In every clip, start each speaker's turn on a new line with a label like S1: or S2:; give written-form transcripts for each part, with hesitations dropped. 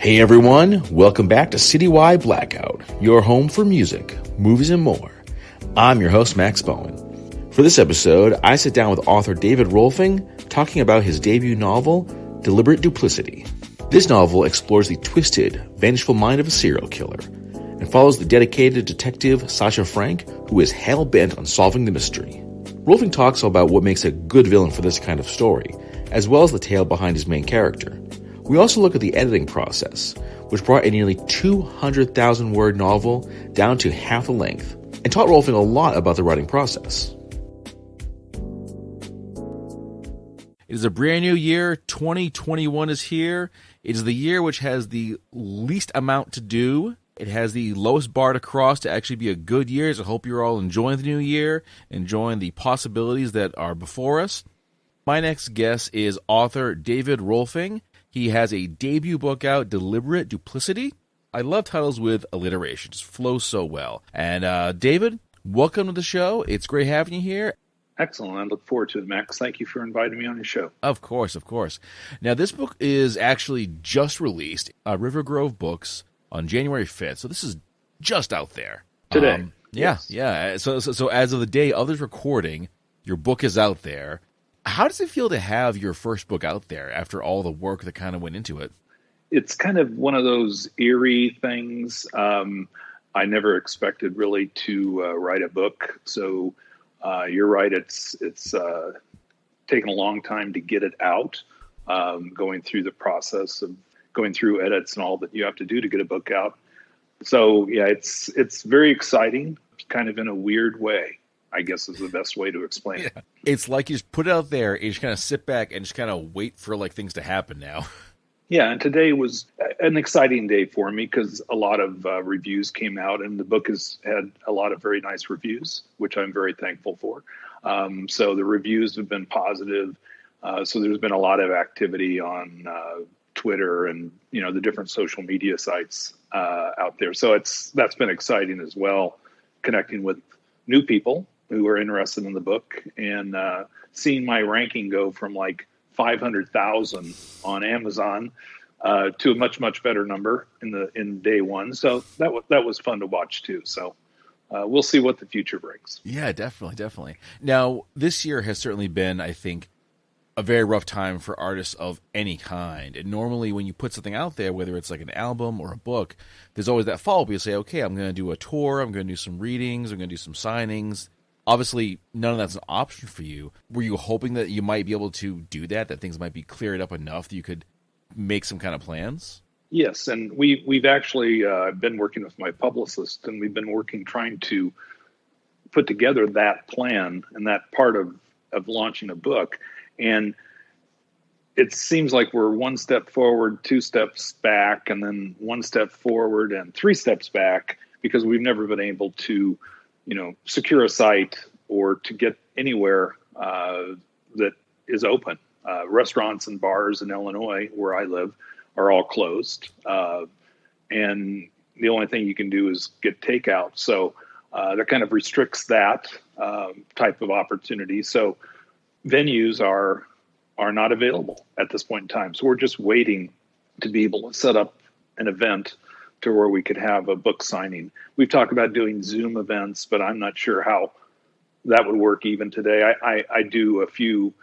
S1: Hey everyone, welcome back to Citywide Blackout, your home for music, movies, and more. I'm your host, Max Bowen. For this episode, I sit down with author David Rohlfing talking about his debut novel, Deliberate Duplicity. This novel explores the twisted, vengeful mind of a serial killer and follows the dedicated detective Sasha Frank, who is hell-bent on solving the mystery. Rohlfing talks about what makes a good villain for this kind of story, as well as the tale behind his main character. We also look at the editing process, which brought a nearly 200,000-word novel down to half the length, and taught Rohlfing a lot about the writing process. It is a brand new year. 2021 is here. It is the year which has the least amount to do. It has the lowest bar to cross to actually be a good year. So I hope you're all enjoying the new year, enjoying the possibilities that are before us. My next guest is author David Rohlfing. He has a debut book out, Deliberate Duplicity. I love titles with alliteration. Just flows so well. And David, welcome to the show. It's great having you here.
S2: Excellent. I look forward to it, Max. Thank you for inviting me on your show.
S1: Of course, of course. Now, this book is actually just released, River Grove Books, on January 5th. So this is just out there.
S2: Today.
S1: Yes. Yeah. So as of the day of this recording, your book is out there. How does it feel to have your first book out there after all the work that kind of went into it?
S2: It's kind of one of those eerie things. I never expected really to write a book. So you're right. It's taken a long time to get it out, going through the process of going through edits and all that you have to do to get a book out. So yeah, it's very exciting, kind of in a weird way, I guess is the best way to explain it.
S1: It's like you just put it out there and you just kind of sit back and just kind of wait for like things to happen now.
S2: Yeah, and today was an exciting day for me because a lot of reviews came out, and the book has had a lot of very nice reviews, which I'm very thankful for. So the reviews have been positive. So there's been a lot of activity on Twitter and the different social media sites out there. So that's been exciting as well, connecting with new people who are interested in the book and seeing my ranking go from like 500,000 on Amazon to a much better number in day one. So that was fun to watch too. So we'll see what the future brings.
S1: Yeah, definitely. Now, this year has certainly been, I think, a very rough time for artists of any kind. And normally when you put something out there, whether it's like an album or a book, there's always that follow-up. You say, okay, I'm going to do a tour. I'm going to do some readings. I'm going to do some signings. Obviously, none of that's an option for you. Were you hoping that you might be able to do that things might be cleared up enough that you could make some kind of plans?
S2: Yes, and we've actually been working with my publicist, and we've been trying to put together that plan and that part of launching a book. And it seems like we're one step forward, two steps back, and then one step forward and three steps back because we've never been able to secure a site or to get anywhere that is open. Restaurants and bars in Illinois, where I live, are all closed. And the only thing you can do is get takeout. So that kind of restricts that type of opportunity. So venues are not available at this point in time. So we're just waiting to be able to set up an event to where we could have a book signing. We've talked about doing Zoom events, but I'm not sure how that would work even today. I do a few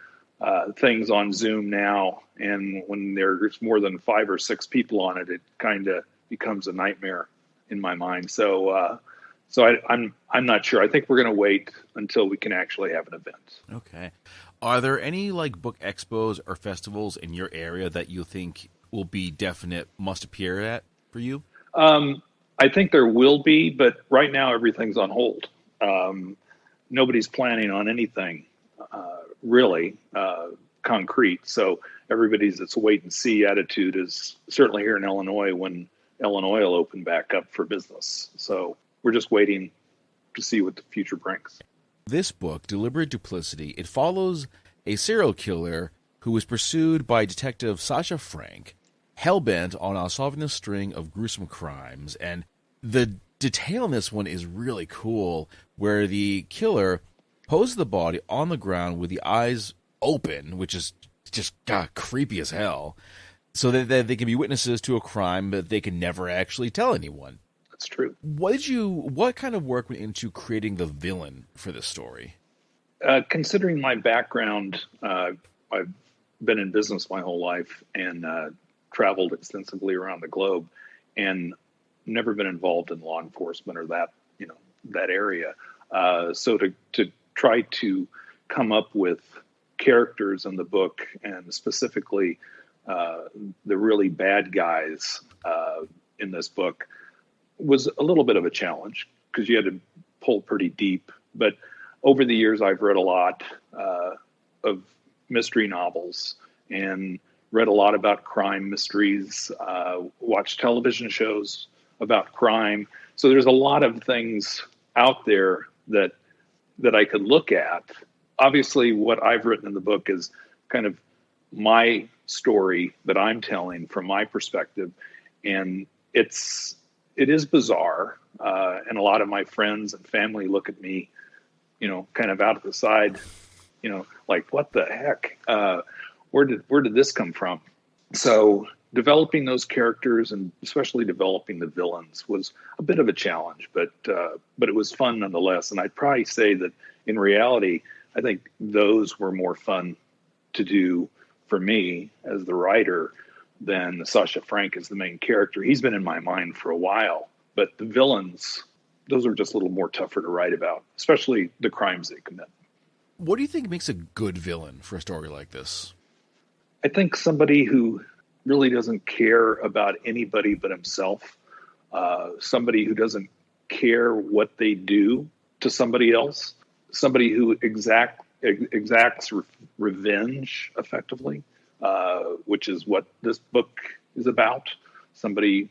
S2: things on Zoom now, and when there's more than 5 or 6 people on it, it kind of becomes a nightmare in my mind. So I'm not sure. I think we're going to wait until we can actually have an event.
S1: Okay. Are there any like book expos or festivals in your area that you think will be definite must appear at for you?
S2: I think there will be, but right now everything's on hold. Nobody's planning on anything really concrete. So everybody's it's a wait and see attitude is certainly here in Illinois when Illinois will open back up for business. So we're just waiting to see what the future brings.
S1: This book, Deliberate Duplicity, it follows a serial killer who was pursued by Detective Sasha Frank, hell-bent on solving a string of gruesome crimes. And the detail in this one is really cool, where the killer poses the body on the ground with the eyes open, which is just creepy as hell. So that they can be witnesses to a crime, but they can never actually tell anyone.
S2: That's true.
S1: What kind of work went into creating the villain for this story?
S2: Considering my background, I've been in business my whole life and traveled extensively around the globe, and never been involved in law enforcement or that area. So to try to come up with characters in the book, and specifically the really bad guys in this book, was a little bit of a challenge because you had to pull pretty deep. But over the years, I've read a lot of mystery novels and read a lot about crime mysteries, watched television shows about crime. So there's a lot of things out there that I could look at. Obviously, what I've written in the book is kind of my story that I'm telling from my perspective, and it is bizarre. And a lot of my friends and family look at me, kind of out of the side, like, what the heck? Where did this come from? So developing those characters, and especially developing the villains, was a bit of a challenge, but it was fun nonetheless. And I'd probably say that in reality, I think those were more fun to do for me as the writer than Sasha Frank as the main character. He's been in my mind for a while, but the villains, those are just a little more tougher to write about, especially the crimes they commit.
S1: What do you think makes a good villain for a story like this?
S2: I think somebody who really doesn't care about anybody but himself, somebody who doesn't care what they do to somebody else, somebody who exacts revenge effectively, which is what this book is about. Somebody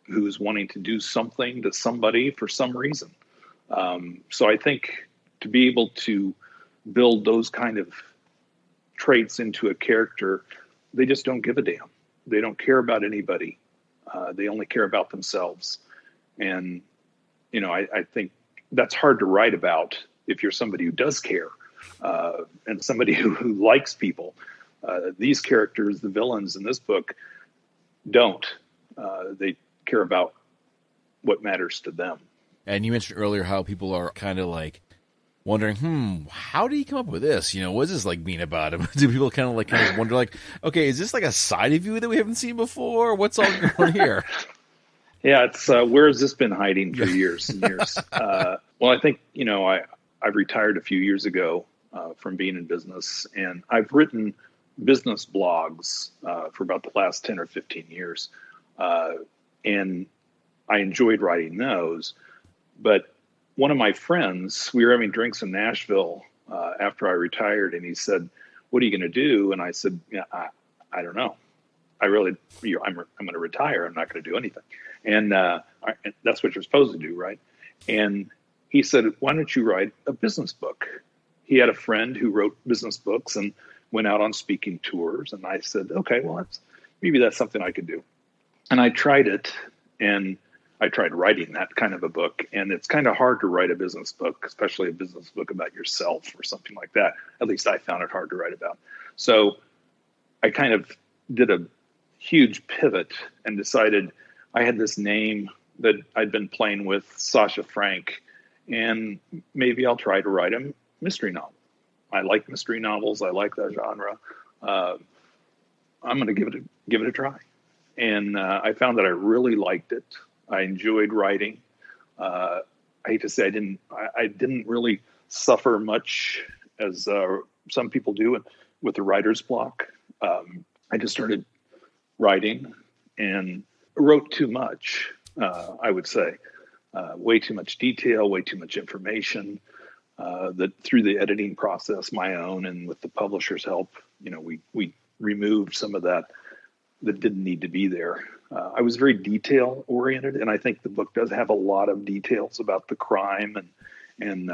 S2: who's wanting to do something to somebody for some reason. So I think to be able to build those kind of traits into a character, they just don't give a damn. They don't care about anybody. They only care about themselves. And, I think that's hard to write about if you're somebody who does care, and somebody who likes people. These characters, the villains in this book, don't. They care about what matters to them.
S1: And you mentioned earlier how people are kind of like wondering, how did he come up with this? What does this like mean about him? Do people kind of wonder, like, okay, is this like a side of you that we haven't seen before? What's all going on here?
S2: Yeah, it's where has this been hiding for years and years? Well, I think I retired a few years ago from being in business, and I've written business blogs for about the last 10 or 15 years, and I enjoyed writing those. But one of my friends, we were having drinks in Nashville after I retired, and he said, "What are you going to do?" And I said, "Yeah, I don't know. I'm going to retire. I'm not going to do anything." And that's what you're supposed to do, right? And he said, "Why don't you write a business book?" He had a friend who wrote business books and went out on speaking tours. And I said, "Okay, well, maybe that's something I could do." And I tried it, and I tried writing that kind of a book, and it's kind of hard to write a business book, especially a business book about yourself or something like that. At least I found it hard to write about. So I kind of did a huge pivot and decided I had this name that I'd been playing with, Sasha Frank, and maybe I'll try to write a mystery novel. I like mystery novels. I like that genre. I'm going to give it a try. And I found that I really liked it. I enjoyed writing. I hate to say I didn't really suffer much as some people do with the writer's block. I just started writing and wrote too much, I would say. Way too much detail, way too much information. That through the editing process, my own, and with the publisher's help, we removed some of that didn't need to be there. I was very detail oriented, and I think the book does have a lot of details about the crime and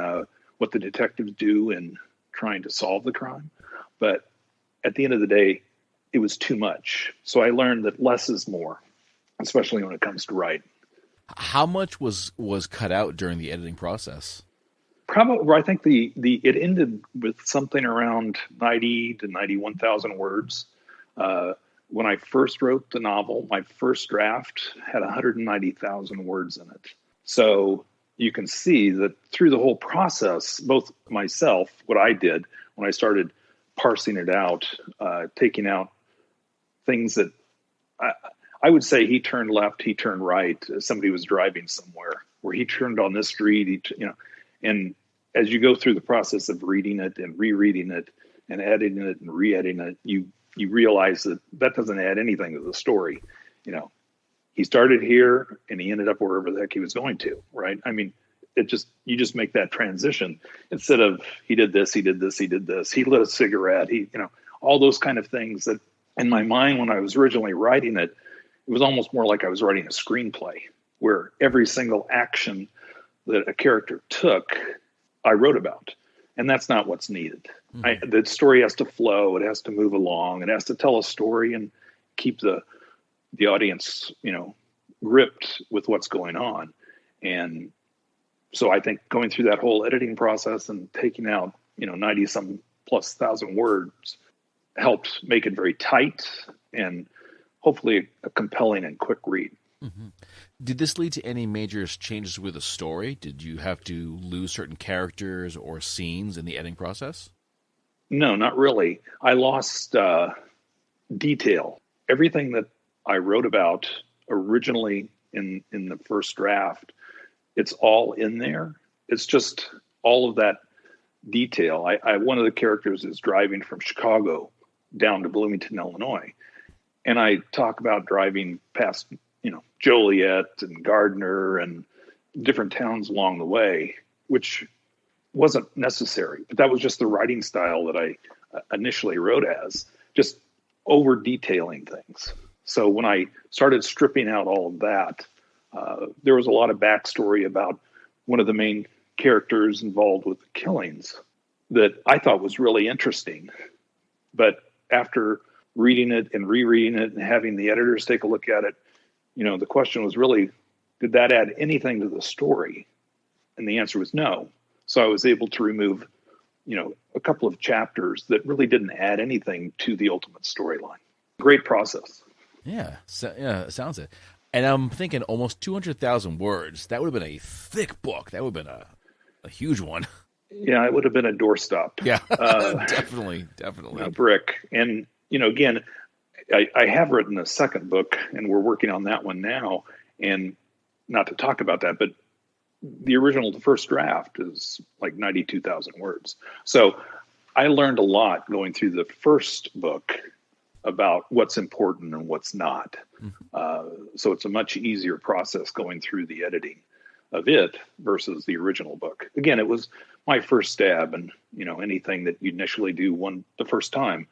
S2: what the detectives do in trying to solve the crime. But at the end of the day, it was too much. So I learned that less is more, especially when it comes to writing.
S1: How much was cut out during the editing process?
S2: Probably, I think it ended with something around 90 to 91,000 words. when I first wrote the novel, my first draft had 190,000 words in it. So you can see that through the whole process, both myself, what I did when I started parsing it out, taking out things that I would say he turned left, he turned right. Somebody was driving somewhere where he turned on this street, and as you go through the process of reading it and rereading it and editing it and re-editing it, you realize that doesn't add anything to the story. He started here and he ended up wherever the heck he was going to, right? I mean, you just make that transition instead of he did this, he did this, he did this, he lit a cigarette, all those kind of things that in my mind when I was originally writing it, it was almost more like I was writing a screenplay where every single action that a character took, I wrote about. And that's not what's needed. Mm-hmm. The story has to flow. It has to move along. It has to tell a story and keep the audience, gripped with what's going on. And so I think going through that whole editing process and taking out, 90 some plus thousand words helped make it very tight and hopefully a compelling and quick read.
S1: Mm-hmm. Did this lead to any major changes with the story? Did you have to lose certain characters or scenes in the editing process?
S2: No, not really. I lost detail. Everything that I wrote about originally in the first draft, it's all in there. It's just all of that detail. One of the characters is driving from Chicago down to Bloomington, Illinois. And I talk about driving past, Joliet and Gardner and different towns along the way, which wasn't necessary. But that was just the writing style that I initially wrote as, just over detailing things. So when I started stripping out all of that, there was a lot of backstory about one of the main characters involved with the killings that I thought was really interesting. But after reading it and rereading it and having the editors take a look at it, the question was really, did that add anything to the story? And the answer was no. So I was able to remove, a couple of chapters that really didn't add anything to the ultimate storyline. Great process.
S1: Yeah, sounds it. And I'm thinking almost 200,000 words. That would have been a thick book. That would have been a huge one.
S2: Yeah, it would have been a doorstop.
S1: Yeah, definitely.
S2: A brick. And, again, I have written a second book, and we're working on that one now. And not to talk about that, but the first draft is like 92,000 words. So I learned a lot going through the first book about what's important and what's not. Mm-hmm. So it's a much easier process going through the editing of it versus the original book. Again, it was my first stab, and anything that you initially do the first time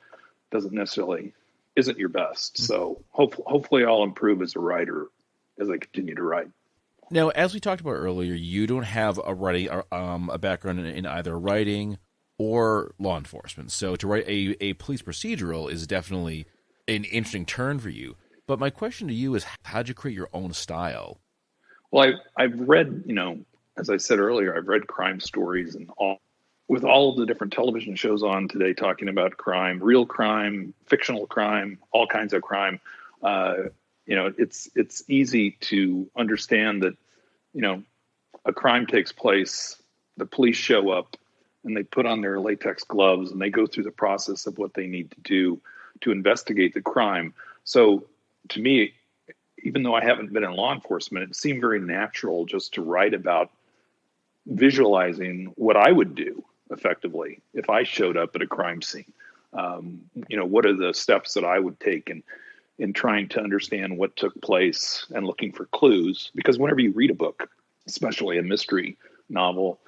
S2: isn't your best. Mm-hmm. So hopefully I'll improve as a writer as I continue to write.
S1: Now, as we talked about earlier, you don't have a background in either writing or law enforcement. So to write a police procedural is definitely an interesting turn for you. But my question to you is, how did you create your own style?
S2: Well, I've read, as I said earlier, I've read crime stories and with all of the different television shows on today talking about crime, real crime, fictional crime, all kinds of crime. It's easy to understand that, a crime takes place, the police show up, and they put on their latex gloves and they go through the process of what they need to do to investigate the crime. So to me, even though I haven't been in law enforcement, it seemed very natural just to write about visualizing what I would do effectively if I showed up at a crime scene. What are the steps that I would take in trying to understand what took place and looking for clues? Because whenever you read a book, especially a mystery novel,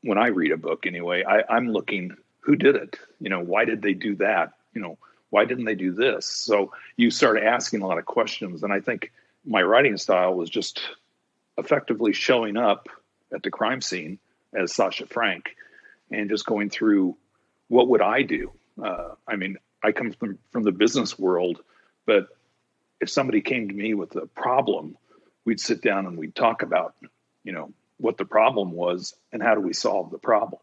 S2: when I read a book anyway, I'm looking, who did it? Why did they do that? Why didn't they do this? So you start asking a lot of questions. And I think my writing style was just effectively showing up at the crime scene as Sasha Frank and just going through, what would I do? I come from the business world, but if somebody came to me with a problem, we'd sit down and we'd talk about, what the problem was and how do we solve the problem.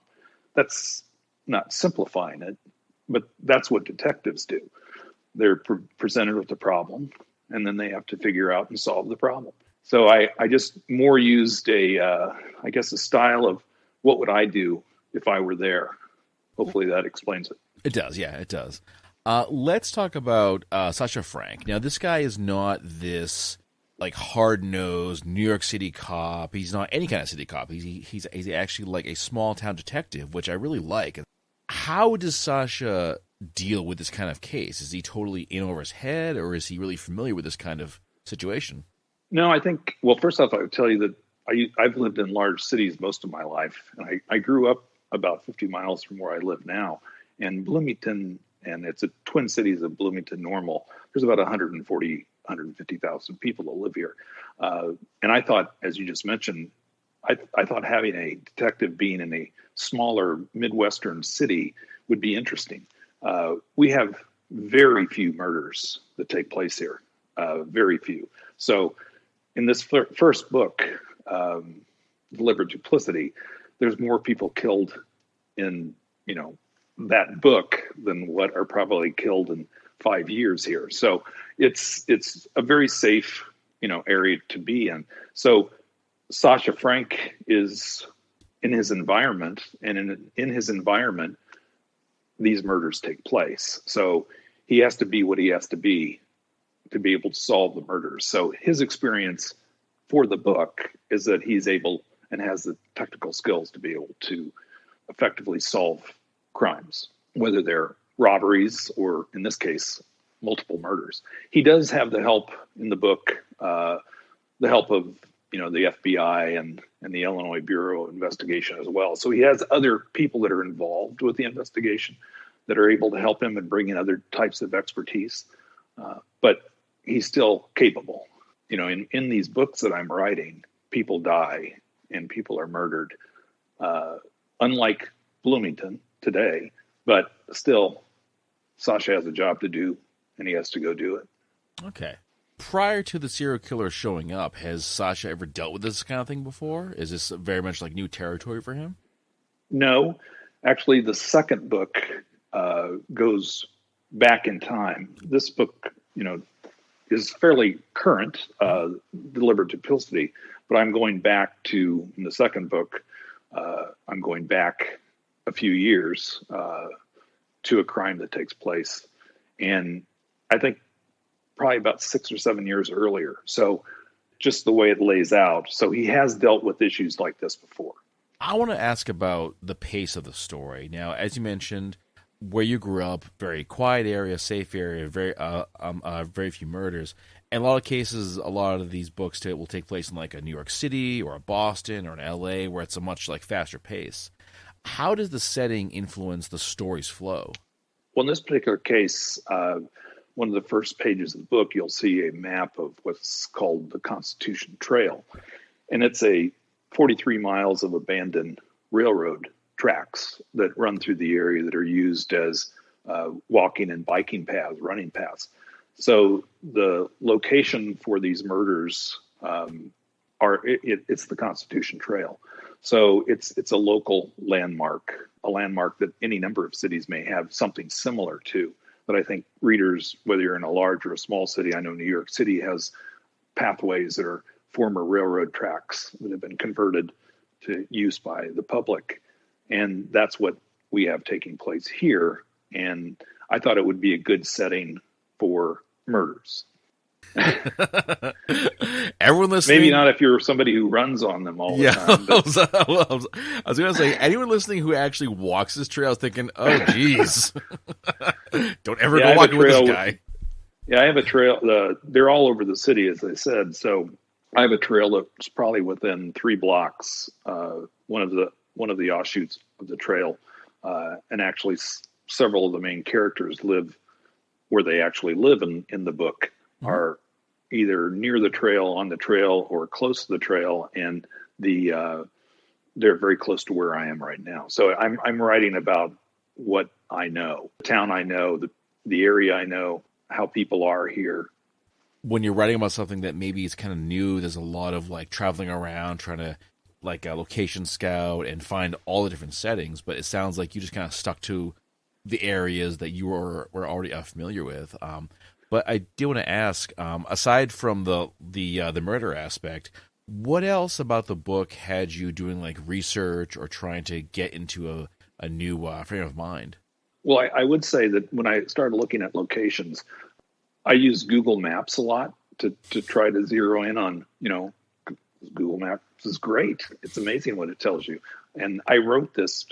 S2: That's not simplifying it, but that's what detectives do. they're presented with the problem, and then they have to figure out and solve the problem. So I just more used a style of what would I do if I were there. Hopefully that explains it.
S1: It does, yeah, it does. Let's talk about Sasha Frank. Now, this guy is not this like hard-nosed New York City cop. He's not any kind of city cop. He's actually like a small-town detective, which I really like. How does Sasha deal with this kind of case? Is he totally in over his head, or is he really familiar with this kind of situation?
S2: No, I think, well, first off, I would tell you that I've lived in large cities most of my life, and I grew up about 50 miles from where I live now. And Bloomington, and it's a twin cities of Bloomington, Normal, there's about 150,000 people that live here. And I thought, as you just mentioned, I thought having a detective being in a smaller Midwestern city would be interesting. We have very few murders that take place here, very few. So in this first book, Deliberate Duplicity, there's more people killed in, that book than what are probably killed in 5 years here. So it's a very safe, area to be in. So Sasha Frank is in his environment, and in his environment, these murders take place. So he has to be what he has to be able to solve the murders. So his experience for the book is that he's able and has the technical skills to be able to effectively solve crimes, whether they're robberies or, in this case, multiple murders. He does have the help in the book, the help of the FBI and the Illinois Bureau of Investigation as well. So he has other people that are involved with the investigation that are able to help him and bring in other types of expertise. But he's still capable. In these books that I'm writing, people die and people are murdered, unlike Bloomington today, but still Sasha has a job to do and he has to go do it.
S1: Okay. Prior to the serial killer showing up, has Sasha ever dealt with this kind of thing before? Is this very much like new territory for him?
S2: No, actually the second book goes back in time. This book, is fairly current, Deliberate Duplicity, but I'm going back to, in the second book, I'm going back a few years to a crime that takes place. And I think probably about 6 or 7 years earlier. So just the way it lays out. So he has dealt with issues like this before.
S1: I want to ask about the pace of the story. Now, as you mentioned, where you grew up, very quiet area, safe area, very few murders. In a lot of cases, a lot of these books will take place in like a New York City or a Boston or an LA, where it's a much like faster pace. How does the setting influence the story's flow?
S2: Well, in this particular case, one of the first pages of the book, you'll see a map of what's called the Constitution Trail. And it's a 43 miles of abandoned railroad tracks that run through the area that are used as walking and biking paths, running paths. So the location for these murders it's the Constitution Trail. So it's a local landmark, a landmark that any number of cities may have something similar to. But I think readers, whether you're in a large or a small city, I know New York City has pathways that are former railroad tracks that have been converted to use by the public. And that's what we have taking place here. And I thought it would be a good setting for murders.
S1: Everyone listening,
S2: maybe not if you're somebody who runs on them all the time.
S1: I was going to say, anyone listening who actually walks this trail is thinking, "Oh, geez, don't ever go walking with this guy."
S2: I have a trail. They're all over the city, as I said. So I have a trail that's probably within 3 blocks. One of the offshoots of the trail, and actually several of the main characters live where they actually live in the book. Are either near the trail, on the trail, or close to the trail, and they're very close to where I am right now. So I'm writing about what I know, the town I know, the area I know, how people are here.
S1: When you're writing about something that maybe is kind of new, there's a lot of like traveling around, trying to like a location scout and find all the different settings. But it sounds like you just kind of stuck to the areas that you were already familiar with. But I do want to ask, aside from the murder aspect, what else about the book had you doing like research or trying to get into a new frame of mind?
S2: Well, I would say that when I started looking at locations, I use Google Maps a lot to try to zero in on, Google Maps is great. It's amazing what it tells you. And I wrote this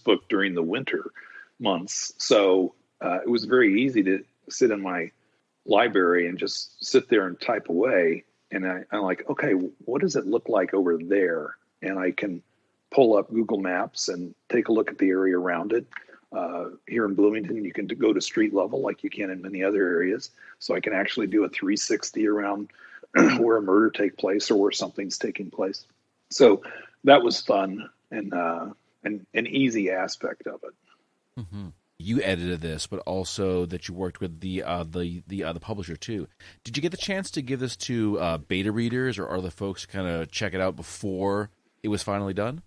S2: book during the winter months, so it was very easy to sit in my library and just sit there and type away. And I'm like, okay, what does it look like over there? And I can pull up Google Maps and take a look at the area around it. Here in Bloomington, you can go to street level like you can in many other areas. So I can actually do a 360 around where a murder takes place or where something's taking place. So that was fun and an easy aspect of it.
S1: Mm-hmm. You edited this, but also that you worked with the publisher too. Did you get the chance to give this to beta readers or other folks to kind of check it out before it was finally done?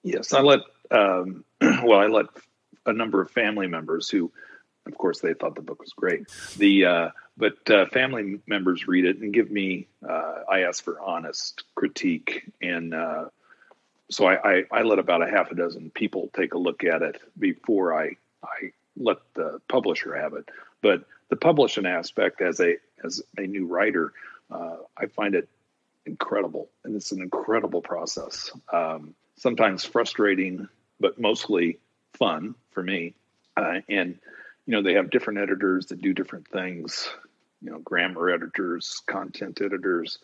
S2: Yes, I let I let a number of family members who, of course, they thought the book was great. But family members read it and give me. I ask for honest critique, and so I let about a half a dozen people take a look at it before I let the publisher have it. But the publishing aspect, as a new writer, I find it incredible, and it's an incredible process. Sometimes frustrating, but mostly fun for me. And they have different editors that do different things. Grammar editors, content editors.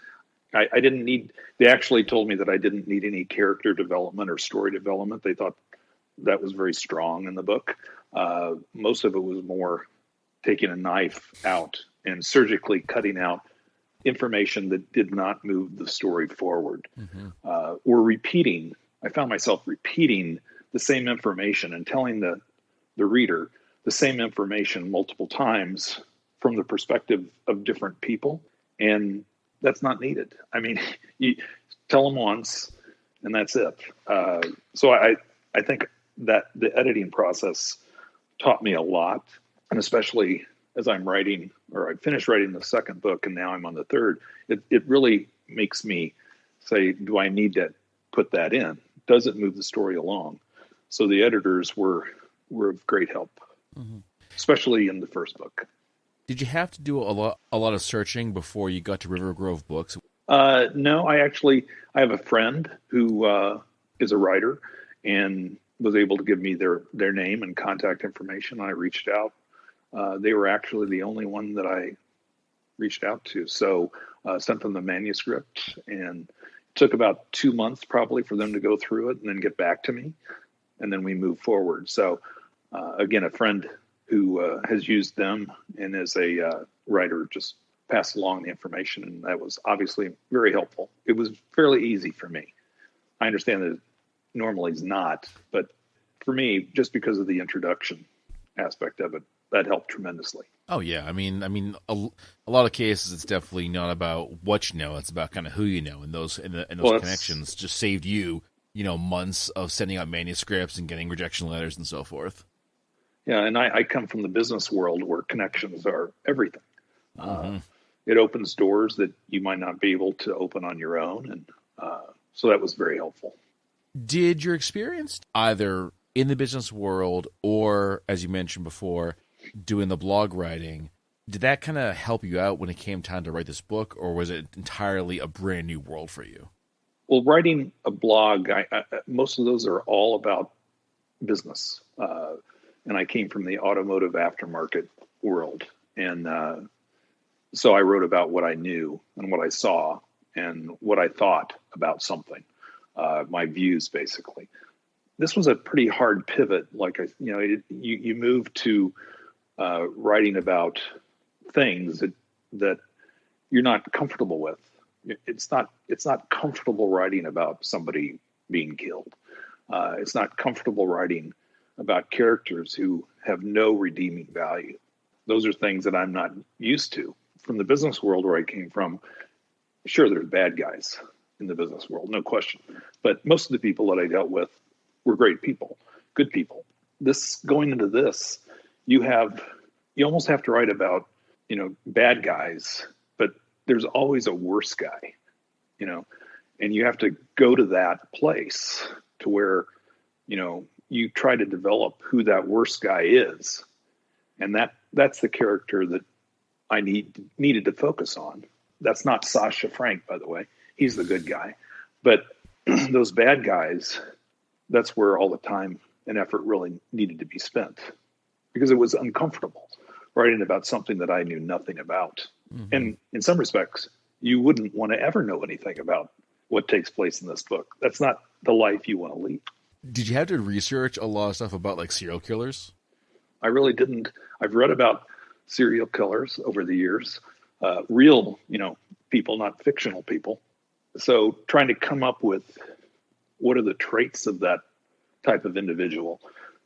S2: I didn't need. They actually told me that I didn't need any character development or story development. They thought that was very strong in the book. Most of it was more taking a knife out and surgically cutting out information that did not move the story forward. Mm-hmm. Or repeating. I found myself repeating the same information and telling the reader the same information multiple times from the perspective of different people. And that's not needed. I mean, you tell them once and that's it. So I think that the editing process taught me a lot, and especially as I'm writing, or I finished writing the second book and now I'm on the third, it really makes me say, do I need to put that in? Does it move the story along? So the editors were of great help, mm-hmm. especially in the first book.
S1: Did you have to do a lot of searching before you got to River Grove Books?
S2: No, I have a friend who is a writer and was able to give me their name and contact information. I reached out. They were actually the only one that I reached out to. So sent them the manuscript, and it took about 2 months probably for them to go through it and then get back to me. And then we moved forward. So again, a friend who has used them and is a writer just passed along the information, and that was obviously very helpful. It was fairly easy for me. I understand that it normally is not, but for me, just because of the introduction aspect of it, that helped tremendously.
S1: Oh yeah, I mean, a lot of cases, it's definitely not about what you know; it's about kind of who you know, and those connections just saved you, months of sending out manuscripts and getting rejection letters and so forth.
S2: Yeah, and I come from the business world where connections are everything.
S1: Mm-hmm.
S2: It opens doors that you might not be able to open on your own, and so that was very helpful.
S1: Did your experience either in the business world or, as you mentioned before, doing the blog writing, did that kind of help you out when it came time to write this book, or was it entirely a brand new world for you?
S2: Well, writing a blog, most of those are all about business. And I came from the automotive aftermarket world. And so I wrote about what I knew and what I saw and what I thought about something, my views, basically. This was a pretty hard pivot. You move to writing about things that you're not comfortable with. It's not comfortable writing about somebody being killed. It's not comfortable writing about characters who have no redeeming value. Those are things that I'm not used to. From the business world where I came from, sure, there's bad guys in the business world, no question. But most of the people that I dealt with were great people, good people. this going into this, you almost have to write about, bad guys, but there's always a worse guy, and you have to go to that place to where, you try to develop who that worst guy is. And that's the character that I needed to focus on. That's not Sasha Frank, by the way. He's the good guy. But those bad guys, that's where all the time and effort really needed to be spent, because it was uncomfortable writing about something that I knew nothing about. Mm-hmm. And in some respects, you wouldn't want to ever know anything about what takes place in this book. That's not the life you want to lead.
S3: Did you have to research a lot of stuff about like serial killers?
S2: I really didn't. I've read about serial killers over the years, real, people, not fictional people. So trying to come up with what are the traits of that type of individual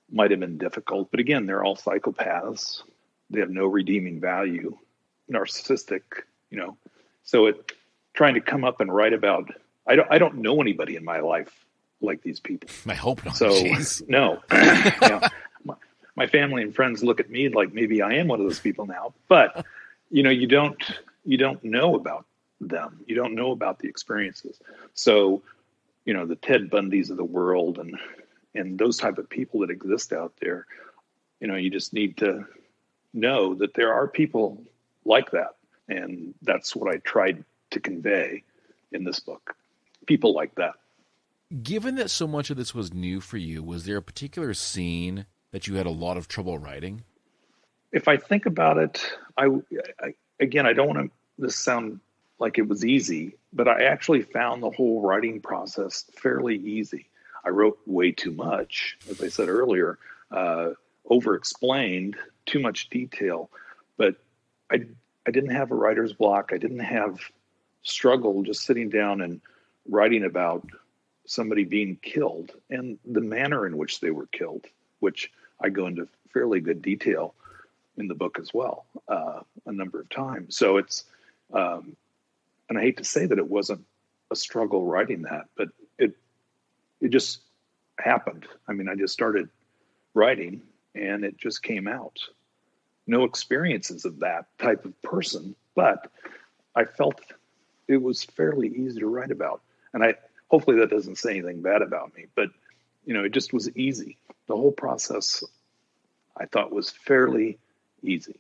S2: might have been difficult. But again, they're all psychopaths. They have no redeeming value, narcissistic, So trying to come up and write about, I don't know anybody in my life like these people.
S3: I hope not.
S2: So no, my family and friends look at me like maybe I am one of those people now, but you don't know about them. You don't know about the experiences. So, the Ted Bundys of the world and those type of people that exist out there, you just need to know that there are people like that. And that's what I tried to convey in this book. People like that.
S3: Given that so much of this was new for you, was there a particular scene that you had a lot of trouble writing?
S2: If I think about it, I don't want this sound like it was easy, but I actually found the whole writing process fairly easy. I wrote way too much, as I said earlier, over-explained, too much detail, but I didn't have a writer's block. I didn't have struggle just sitting down and writing about somebody being killed and the manner in which they were killed, which I go into fairly good detail in the book as well, a number of times. So it's, and I hate to say that it wasn't a struggle writing that, but it just happened. I mean, I just started writing and it just came out. No experiences of that type of person, but I felt it was fairly easy to write about. And hopefully that doesn't say anything bad about me, but it just was easy. The whole process I thought was fairly easy.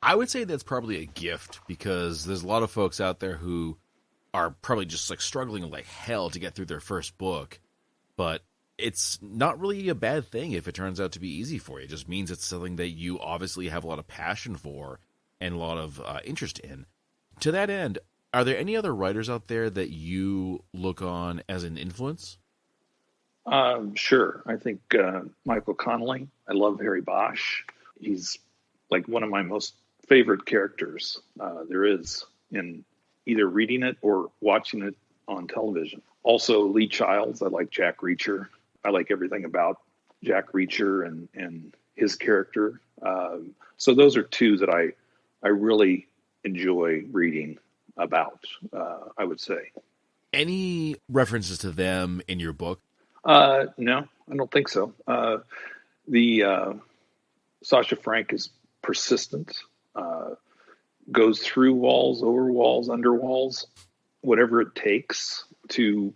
S3: I would say that's probably a gift, because there's a lot of folks out there who are probably just like struggling like hell to get through their first book, but it's not really a bad thing if it turns out to be easy for you. It just means it's something that you obviously have a lot of passion for and a lot of interest in. To that end, are there any other writers out there that you look on as an influence?
S2: Sure. I think Michael Connelly. I love Harry Bosch. He's like one of my most favorite characters there is in either reading it or watching it on television. Also, Lee Childs. I like Jack Reacher. I like everything about Jack Reacher and his character. So those are two that I really enjoy reading about, I would say.
S3: Any references to them in your book?
S2: No, I don't think so. The Sasha Frank is persistent, goes through walls, over walls, under walls, whatever it takes to,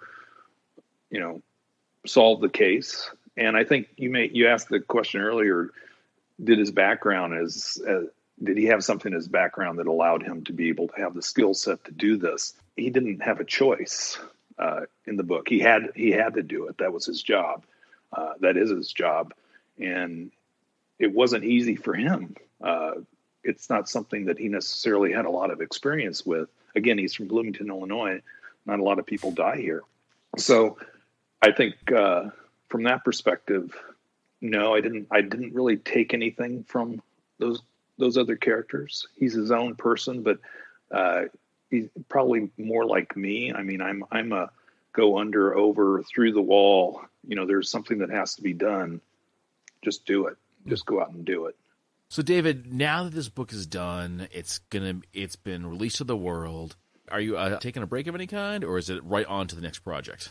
S2: solve the case. And I think you asked the question earlier, did his background did he have something in his background that allowed him to be able to have the skill set to do this? He didn't have a choice in the book. He had to do it. That was his job. That is his job. And it wasn't easy for him. It's not something that he necessarily had a lot of experience with. Again, he's from Bloomington, Illinois. Not a lot of people die here. So I think from that perspective, no, I didn't really take anything from those other characters. He's his own person, but he's probably more like me. I mean, I'm a go under, over, through the wall. There's something that has to be done. Just do it. Just go out and do it.
S3: So, David, now that this book is done, it's been released to the world. Are you taking a break of any kind, or is it right on to the next project?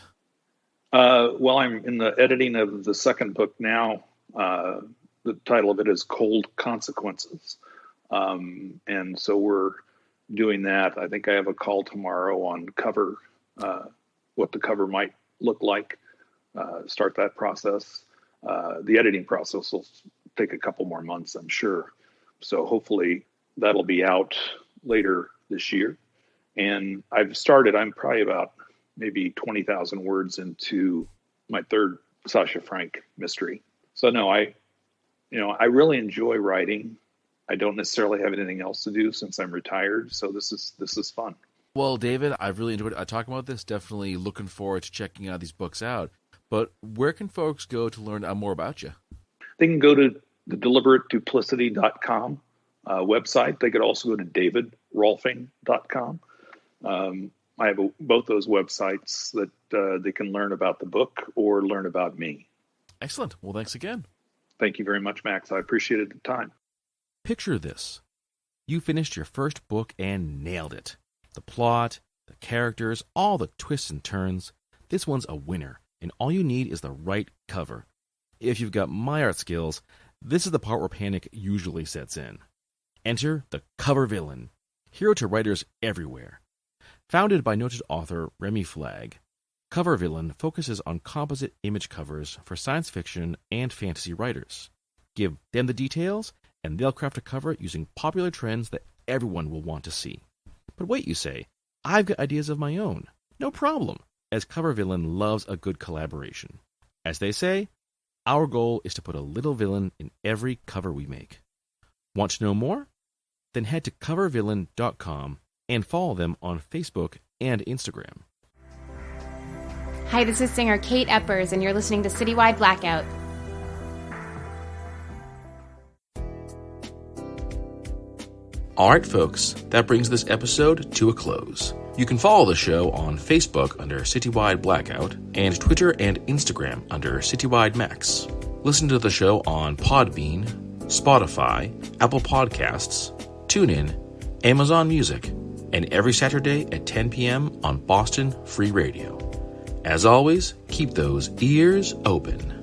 S2: Well, I'm in the editing of the second book now. The title of it is Cold Consequences. And so we're doing that. I think I have a call tomorrow on cover, what the cover might look like, start that process. The editing process will take a couple more months, I'm sure. So hopefully that'll be out later this year. And I'm probably about maybe 20,000 words into my third Sasha Frank mystery. So no, I really enjoy writing. I don't necessarily have anything else to do since I'm retired. So this is fun.
S3: Well, David, I've really enjoyed talking about this. Definitely looking forward to checking these books out. But where can folks go to learn more about you?
S2: They can go to the deliberateteduplicity.com website. They could also go to davidrohlfing.com. I have both those websites that they can learn about the book or learn about me.
S3: Excellent. Well, thanks again.
S2: Thank you very much, Max. I appreciated the time.
S3: Picture this. You finished your first book and nailed it. The plot, the characters, all the twists and turns. This one's a winner, and all you need is the right cover. If you've got my art skills, this is the part where panic usually sets in. Enter the cover villain, hero to writers everywhere. Founded by noted author Remy Flagg, Cover Villain focuses on composite image covers for science fiction and fantasy writers. Give them the details, and they'll craft a cover using popular trends that everyone will want to see. But wait, you say, I've got ideas of my own. No problem, as Cover Villain loves a good collaboration. As they say, our goal is to put a little villain in every cover we make. Want to know more? Then head to covervillain.com and follow them on Facebook and Instagram.
S4: Hi, this is singer Kate Eppers, and you're listening to Citywide Blackout.
S1: All right, folks, that brings this episode to a close. You can follow the show on Facebook under Citywide Blackout and Twitter and Instagram under Citywide Max. Listen to the show on Podbean, Spotify, Apple Podcasts, TuneIn, Amazon Music, and every Saturday at 10 p.m. on Boston Free Radio. As always, keep those ears open.